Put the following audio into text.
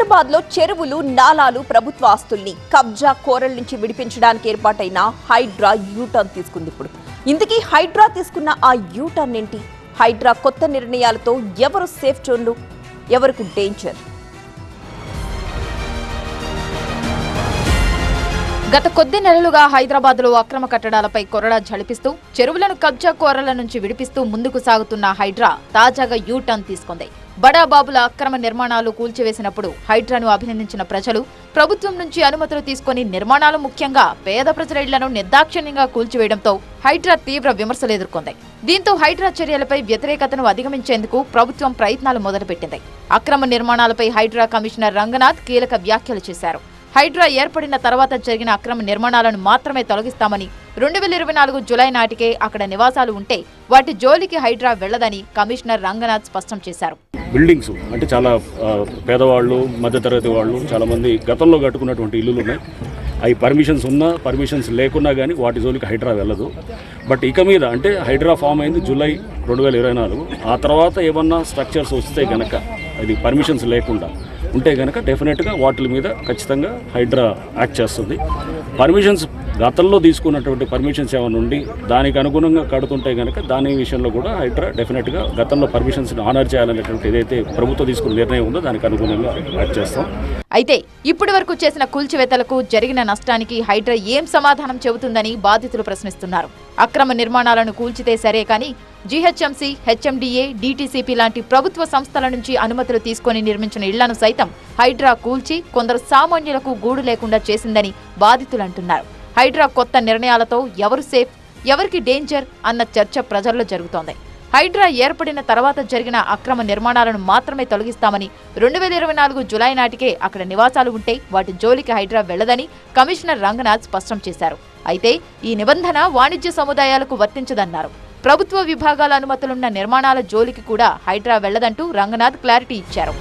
హైదరాబాద్లో చెరువులు నాలాలు ప్రభుత్వ ఆస్తుల్ని కబ్జా కోరల నుంచి విడిపించడానికి ఏర్పాటైన హైడ్రా యూటర్న్ తీసుకుంది. ఇప్పుడు ఇంతకీ హైడ్రా తీసుకున్న ఆ యూటర్న్ ఏంటి? హైడ్రా కొత్త నిర్ణయాలతో ఎవరు సేఫ్ జోన్లు, ఎవరికి డేంజర్? గత కొద్ది నెలలుగా హైదరాబాద్లో అక్రమ కట్టడాలపై కొరడా ఝళిపిస్తూ చెరువులను కబ్జా కోరల నుంచి విడిపిస్తూ ముందుకు సాగుతున్న హైడ్రా తాజాగా యూటర్న్ తీసుకుంది. బడాబాబుల అక్రమ నిర్మాణాలు కూల్చివేసినప్పుడు హైడ్రాను అభినందించిన ప్రజలు ప్రభుత్వం నుంచి అనుమతులు తీసుకుని నిర్మాణాలు ముఖ్యంగా పేద ప్రజల ఇళ్లను నిర్దాక్షిణ్యంగా కూల్చివేయడంతో హైడ్రా తీవ్ర విమర్శలు ఎదుర్కొంది. దీంతో హైడ్రా చర్యలపై వ్యతిరేకతను అధిగమించేందుకు ప్రభుత్వం ప్రయత్నాలు మొదలుపెట్టింది. అక్రమ నిర్మాణాలపై హైడ్రా కమిషనర్ రంగనాథ్ కీలక వ్యాఖ్యలు చేశారు. హైడ్రా ఏర్పడిన తర్వాత జరిగిన అక్రమ నిర్మాణాలను మాత్రమే తొలగిస్తామని, 2024 జులై నాటికే అక్కడ నివాసాలు ఉంటే వాటి జోలికి హైడ్రా వెళ్లదని కమిషనర్ రంగనాథ్ స్పష్టం చేశారు. బిల్డింగ్స్ అంటే చాలా పేదవాళ్ళు, మధ్యతరగతి వాళ్ళు చాలా మంది గతంలో కట్టుకున్నటువంటి ఇల్లులు ఉన్నాయి. అవి పర్మిషన్స్ ఉన్నా పర్మిషన్స్ లేకున్నా కానీ వాటి జోలికి హైడ్రా వెళ్ళదు. బట్ ఇక మీద అంటే హైడ్రా ఫామ్ అయింది జూలై 2024. ఆ తర్వాత ఏమన్నా స్ట్రక్చర్స్ వస్తే గనక అది పర్మిషన్స్ లేకుండా ఉంటే కనుక డెఫినెట్గా వాటి మీద ఖచ్చితంగా హైడ్రా యాక్ట్ చేస్తుంది. పర్మిషన్స్ గతంలో తీసుకున్నటువంటి పర్మిషన్స్ ఏమైనా ఉండి దానికి అనుగుణంగా కడుతుంటే కనుక దాని విషయంలో కూడా హైడ్రా డెఫినెట్గా గతంలో పర్మిషన్స్ని ఆనర్ చేయాలనేటువంటి ఏదైతే ప్రభుత్వం తీసుకున్న నిర్ణయం ఉందో దానికి అనుగుణంగా యాక్ట్ చేస్తాం. అయితే ఇప్పటి వరకు చేసిన కూల్చివేతలకు జరిగిన నష్టానికి హైడ్రా ఏం సమాధానం చెబుతుందని బాధితులు ప్రశ్నిస్తున్నారు. అక్రమ నిర్మాణాలను కూల్చితే సరే కానీ జీహెచ్ఎంసీ, హెచ్ఎండిఏ, డీటీసీపీ లాంటి ప్రభుత్వ సంస్థల నుంచి అనుమతులు తీసుకుని నిర్మించిన ఇళ్లను సైతం హైడ్రా కూల్చి కొందరు సామాన్యులకు గూడు లేకుండా చేసిందని బాధితులు అంటున్నారు. హైడ్రా కొత్త నిర్ణయాలతో ఎవరు సేఫ్, ఎవరికి డేంజర్ అన్న చర్చ ప్రజల్లో జరుగుతోంది. హైడ్రా ఏర్పడిన తర్వాత జరిగిన అక్రమ నిర్మాణాలను మాత్రమే తొలగిస్తామని, 2024 జులై నాటికే అక్కడ నివాసాలు ఉంటే వాటి జోలికి హైడ్రా వెళ్లదని కమిషనర్ రంగనాథ్ స్పష్టం చేశారు. అయితే ఈ నిబంధన వాణిజ్య సముదాయాలకు వర్తించదన్నారు. ప్రభుత్వ విభాగాల అనుమతులున్న నిర్మాణాల జోలికి కూడా హైడ్రా వెళ్లదంటూ రంగనాథ్ క్లారిటీ ఇచ్చారు.